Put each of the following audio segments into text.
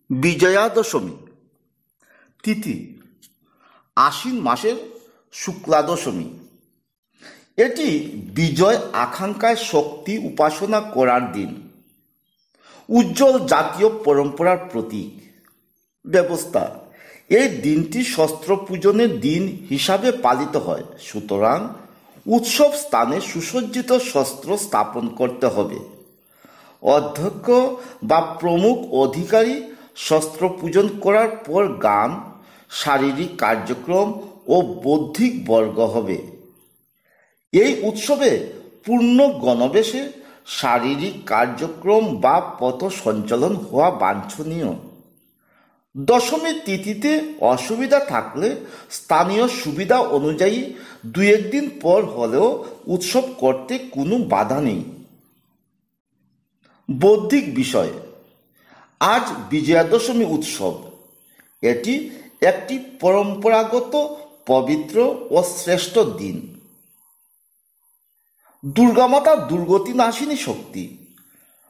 বিজয়া দশমী তিথি আশ্বিন মাসের শুক্লা দশমী। এটি বিজয় আকাঙ্ক্ষায় শক্তি উপাসনা করার দিন, উজ্জ্বল জাতীয় পরম্পরার প্রতীক। ব্যবস্থা: এই দিনটি শস্ত্র পূজনের দিন হিসাবে পালিত হয়, সুতরাং উৎসব স্থানে সুসজ্জিত শস্ত্র স্থাপন করতে হবে। অধ্যক্ষ বা প্রমুখ অধিকারী শস্ত্র পূজন করার পর গান, শারীরিক কার্যক্রম ও বৌদ্ধিক বর্গ হবে। এই উৎসবে পূর্ণ গণবেশে শারীরিক কার্যক্রম বা পথ সঞ্চালন হওয়া বাঞ্ছনীয়। দশমীর তিথিতে অসুবিধা থাকলে স্থানীয় সুবিধা অনুযায়ী 2-1 দিন পর হলেও উৎসব করতে কোনো বাধা নেই। বৌদ্ধিক বিষয়: আজ বিজয়া দশমী উৎসব। এটি একটি পরম্পরাগত, পবিত্র ও শ্রেষ্ঠ দিন। দুর্গামাতা দুর্গতি নাশিনী শক্তি।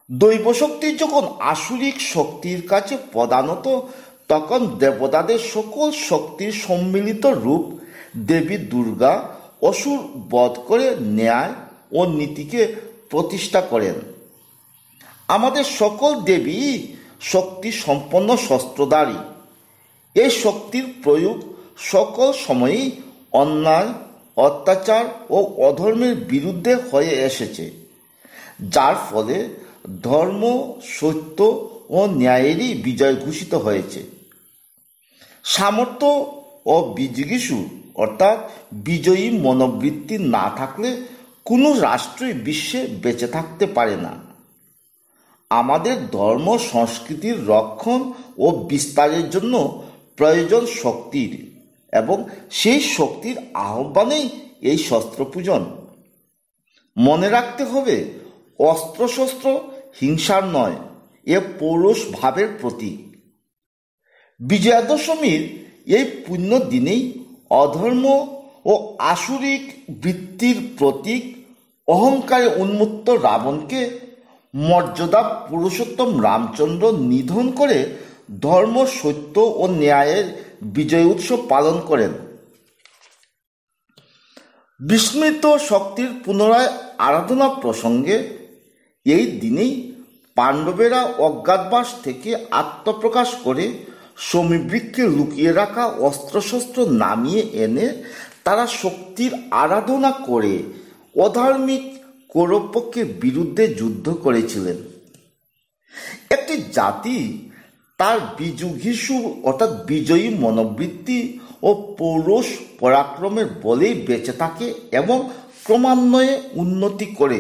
দৈব শক্তি যখন আসুরিক শক্তির কাছে প্রধানত, তখন দেবতাদের সকল শক্তির সম্মিলিত রূপ দেবী দুর্গা অসুর বধ করে ন্যায় ও নীতিকে প্রতিষ্ঠা করেন। আমাদের সকল দেবী শক্তি সম্পন্ন শস্ত্রধারী। এই শক্তির প্রয়োগ সকল সময়েই অন্যায়, অত্যাচার ও অধর্মের বিরুদ্ধে হয়ে এসেছে, যার ফলে ধর্ম, সত্য ও ন্যায়েরই বিজয় ঘোষিত হয়েছে। সামর্থ্য ও বিজিগীষু অর্থাৎ বিজয়ী মনোবৃত্তি না থাকলে কোনো রাষ্ট্রই বিশ্বে বেঁচে থাকতে পারে না। আমাদের ধর্ম সংস্কৃতির রক্ষণ ও বিস্তারের জন্য প্রয়োজন শক্তির, এবং সেই শক্তির আহ্বানেই এই শস্ত্র পূজন। মনে রাখতে হবে, অস্ত্রশস্ত্র হিংসার নয়, এ পৌরুষ ভাবের প্রতীক। বিজয়া দশমীর এই পুণ্য দিনেই অধর্ম ও আসুরিক বৃত্তির প্রতীক অহংকারে উন্মত্ত রাবণকে মর্যাদা পুরুষোত্তম রামচন্দ্র নিধন করে ধর্ম, সত্য ও ন্যায়ের বিজয় উৎসব পালন করেন। বিস্মৃত শক্তির পুনরায় আরাধনা প্রসঙ্গে এই দিনেই পাণ্ডবেরা অজ্ঞাতবাস থেকে আত্মপ্রকাশ করে শমীবৃক্ষে লুকিয়ে রাখা অস্ত্রশস্ত্র নামিয়ে এনে তারা শক্তির আরাধনা করে অধার্মিক কৌরবপক্ষের বিরুদ্ধে যুদ্ধ করেছিলেন। একটি জাতি তার বিজুঘিষু অর্থাৎ বিজয়ী মনোবৃত্তি ও পৌরুষ পরাক্রমের বলেই বেঁচে থাকে এবং ক্রমান্বয়ে উন্নতি করে।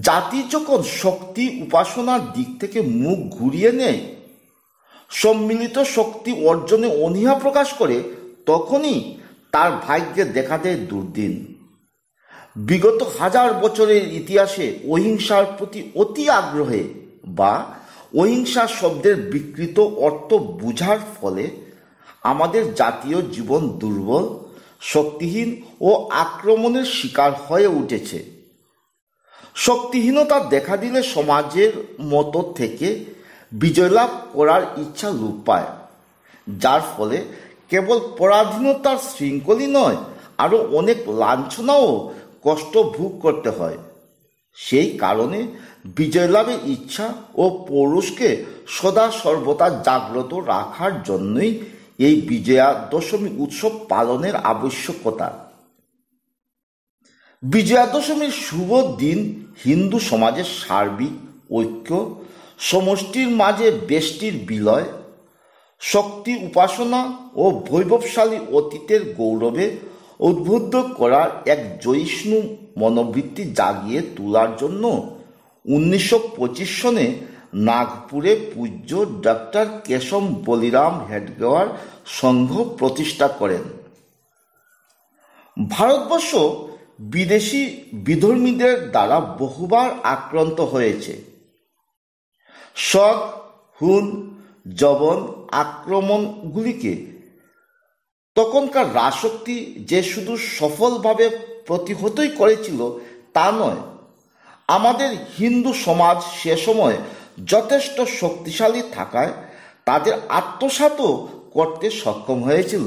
জাতি যখন শক্তি উপাসনার দিক থেকে মুখ ঘুরিয়ে নেয়, সম্মিলিত শক্তি অর্জনে অনীহা প্রকাশ করে, তখনই তার ভাগ্যে দেখা দেয় দুর্দিন। বিগত 1000 বছরের ইতিহাসে অহিংসার প্রতি অতি আগ্রহে বা অহিংসা শব্দের বিকৃত অর্থ বুঝার ফলে আমাদের জাতীয় জীবন দুর্বল, শক্তিহীন ও আক্রমণের শিকার হয়ে উঠেছে। শক্তিহীনতা দেখা দিলে সমাজের মতো থেকে বিজয়লাভ করার ইচ্ছা লোপ পায়, যার ফলে কেবল পরাধীনতার শৃঙ্খলই নয়, আরও অনেক লাঞ্ছনা ও কষ্ট ভোগ করতে হয়। সেই কারণে বিজয়লাভের ইচ্ছা ও পৌরুষকে সদা সর্বদা জাগ্রত রাখার জন্যই এই বিজয়া দশমী উৎসব পালনের আবশ্যকতা। বিজয়া দশমীর শুভ দিন হিন্দু সমাজের সার্বিক ঐক্য, সমষ্টির মাঝে বেষ্টির বিলয়, শক্তি উপাসনা ও বৈভবশালী অতীতের গৌরবে উদ্বুদ্ধ করার এক জয়িষ্ণু মনোবৃত্তি জাগিয়ে তোলার জন্য 1925 সনে নাগপুরে পূজ্য ডক্টর কেশব বলিরাম হেডগেওয়ার সংঘ প্রতিষ্ঠা করেন। ভারতবর্ষ বিদেশি বিধর্মীদের দ্বারা বহুবার আক্রান্ত হয়েছে। শক, হুন, যবন আক্রমণগুলিকে তখনকার রাজশক্তি যে শুধু সফলভাবে প্রতিহতই করেছিল তা নয়, আমাদের হিন্দু সমাজ সে সময় যথেষ্ট শক্তিশালী থাকায় তাদের আত্মসাৎও করতে সক্ষম হয়েছিল।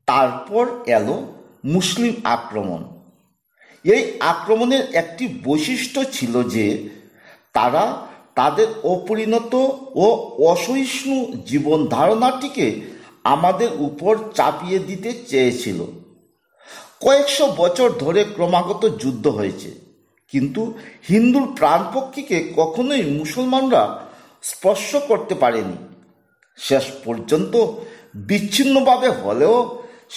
তারপর এলো মুসলিম আক্রমণ। এই আক্রমণের একটি বৈশিষ্ট্য ছিল যে তারা তাদের অপরিণত ও অসহিষ্ণু জীবন ধারণাটিকে আমাদের উপর চাপিয়ে দিতে চেয়েছিল। কয়েকশো বছর ধরে ক্রমাগত যুদ্ধ হয়েছে, কিন্তু হিন্দুর প্রাণপক্ষীকে কখনোই মুসলমানরা স্পর্শ করতে পারেনি। শেষ পর্যন্ত বিচ্ছিন্নভাবে হলেও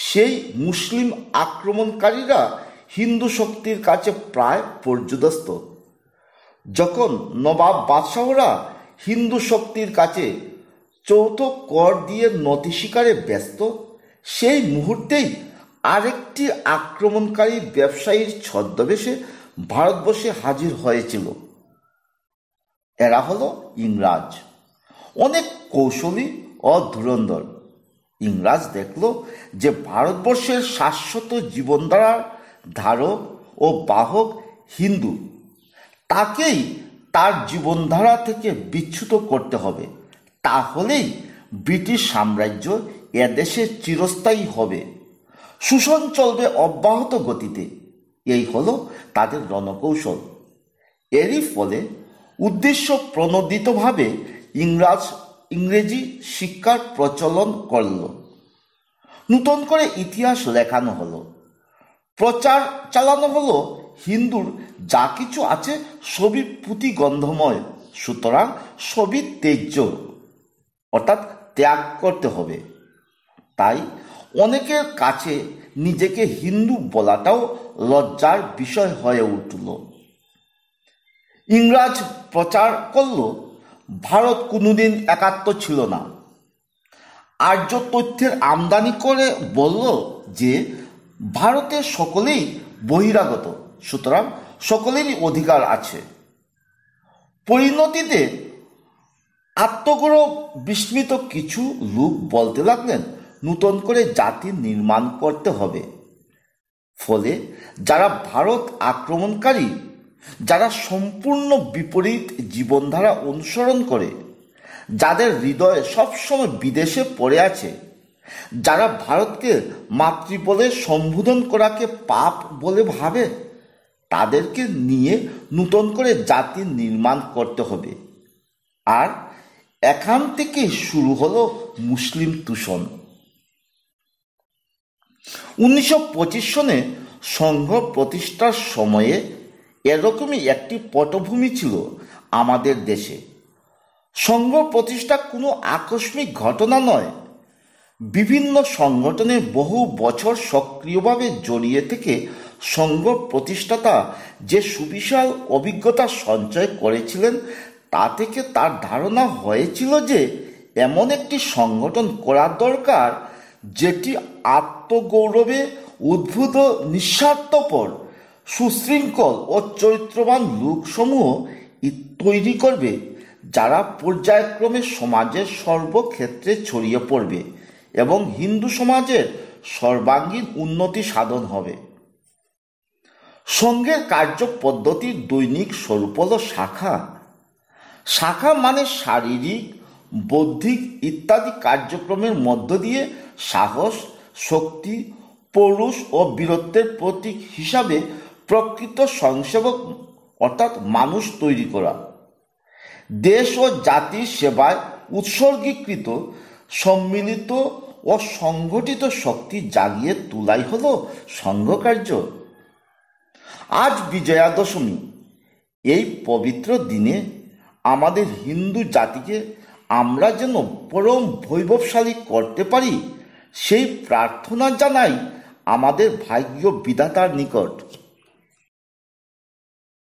সেই মুসলিম আক্রমণকারীরা হিন্দু শক্তির কাছে প্রায় পর্যুদস্ত। যখন নবাব বাদশাহরা হিন্দু শক্তির কাছে চৌথ কর দিয়ে নথি স্বীকারে ব্যস্ত, সেই মুহূর্তেই আরেকটি আক্রমণকারী ব্যবসায়ীর ছদ্মবেশে ভারতবর্ষে হাজির হয়েছিল। এরা হলো ইংরাজ, অনেক কৌশলী ও ধুরন্ধর। ইংরাজ দেখল যে ভারতবর্ষের শাশ্বত জীবনধারার ধারক ও বাহক হিন্দু, তাকেই তার জীবনধারা থেকে বিচ্যুত করতে হবে। তাহলেই ব্রিটিশ সাম্রাজ্য এদেশে চিরস্থায়ী হবে, শোষণ চলবে অব্যাহত গতিতে। এই হলো তাদের রণকৌশল। এরই ফলে উদ্দেশ্য প্রণোদিতভাবে ইংরেজি শিক্ষার প্রচলন করল। নূতন করে ইতিহাস লেখানো হলো, প্রচার চালানো হলো হিন্দুর যা কিছু আছে সবই পুঁতিগন্ধময়, সুতরাং সবই ত্যায্য, অর্থাৎ ত্যাগ করতে হবে। তাই অনেকের কাছে নিজেকে হিন্দু বলাটাও লজ্জার বিষয় হয়ে উঠল। ইংরাজ প্রচার করল ভারত কোনোদিন একাত্ম ছিল না। আর্য তথ্যের আমদানি করে বলল যে ভারতে সকলেই বহিরাগত, সুতরাং সকলেরই অধিকার আছে। পরিণতিতে আত্মগৌরব বিস্মিত কিছু লোক বলতে লাগলেন নূতন করে জাতি নির্মাণ করতে হবে। ফলে যারা ভারত আক্রমণকারী, যারা সম্পূর্ণ বিপরীত জীবনধারা অনুসরণ করে, যাদের হৃদয়ে সবসময় বিদেশে পড়ে আছে, যারা ভারতকে মাতৃ বলে সম্বোধন করাকে পাপ বলে ভাবে, তাদেরকে নিয়ে নূতন করে জাতি নির্মাণ করতে হবে। আর এখান থেকে শুরু হলো মুসলিম তুষণ। 1925 সনে সংঘ প্রতিষ্ঠার সময়ে এরকমই একটি পটভূমি ছিল আমাদের দেশে। সংঘ প্রতিষ্ঠা কোনো আকস্মিক ঘটনা নয়। বিভিন্ন সংগঠনে বহু বছর সক্রিয়ভাবে জড়িয়ে থেকে সংঘ প্রতিষ্ঠাতা যে সুবিশাল অভিজ্ঞতা সঞ্চয় করেছিলেন, তা থেকে তার ধারণা হয়েছিল যে এমন একটি সংগঠন করা দরকার যেটি আত্মগৌরবে উদ্ভূত নিঃস্বার্থপর, সুশৃঙ্খল ও চরিত্রবান লোকসমূহ তৈরি করবে, যারা পর্যায়ক্রমে সমাজের সর্বক্ষেত্রে ছড়িয়ে পড়বে এবং হিন্দু সমাজের সর্বাঙ্গীন উন্নতি সাধন হবে। সংঘের কার্য পদ্ধতির দৈনিক স্বরূপ হল শাখা। শাখা মানে শারীরিক, বৌদ্ধিক ইত্যাদি কার্যক্রমের মধ্য দিয়ে সাহস, শক্তি, পৌরুষ ও বীরত্বের প্রতীক হিসাবে প্রকৃত স্বয়ংসেবক অর্থাৎ মানুষ তৈরি করা। দেশ ও জাতির সেবায় উৎসর্গীকৃত সম্মিলিত ও সংগঠিত শক্তি জাগিয়ে তোলাই হল সংঘকার্য। আজ বিজয়া দশমী। এই পবিত্র দিনে আমাদের হিন্দু জাতিকে আমরা যেন পরম বৈভবশালী করতে পারি, সেই প্রার্থনা জানাই আমাদের ভাগ্য বিধাতার নিকট।